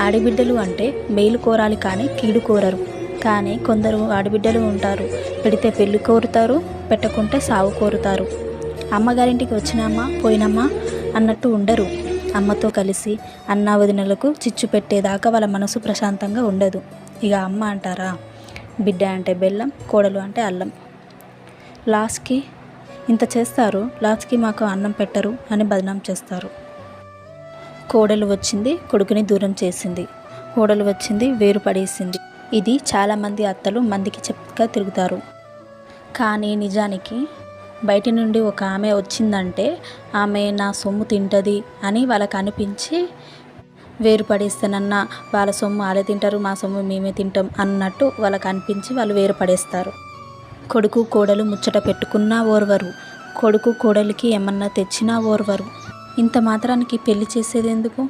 ఆడబిడ్డలు అంటే మేలు కోరాలి కానీ కీడు కోరరు. కానీ కొందరు ఆడబిడ్డలు ఉంటారు, పెడితే పెళ్ళి కోరుతారు, పెట్టకుంటే సావు కోరుతారు. అమ్మగారింటికి వచ్చినామా పోయినామా అన్నట్టు ఉండరు. అమ్మతో కలిసి అన్నా వదినలకు చిచ్చు పెట్టేదాకా వాళ్ళ మనసు ప్రశాంతంగా ఉండదు. ఇక అమ్మ అంటారా, బిడ్డ అంటే బెల్లం, కోడలు అంటే అల్లం. లాస్ట్కి ఇంత చేస్తారు, లాస్ట్కి మాకు అన్నం పెట్టరు అని బదనాం చేస్తారు. కోడలు వచ్చింది కొడుకుని దూరం చేసింది, కోడలు వచ్చింది వేరు పడేసింది. ఇది చాలామంది అత్తలు మందికి చెప్పగా తిరుగుతారు. కానీ నిజానికి బయట నుండి ఒక ఆమె వచ్చిందంటే ఆమె నా సొమ్ము తింటుంది అని వాళ్ళకి అనిపించి వేరు పడేస్తానన్నా వాళ్ళ సొమ్ము వాళ్ళే తింటారు, మా సొమ్ము మేమే తింటాం అన్నట్టు వాళ్ళకి అనిపించి వాళ్ళు వేరు పడేస్తారు. కొడుకు కోడలు ముచ్చట పెట్టుకున్నా ఓర్వరు, కొడుకు కోడలికి ఏమన్నా తెచ్చినా ఓర్వరు. ఇంత మాత్రానికి పెళ్లి చేసేది ఎందుకు?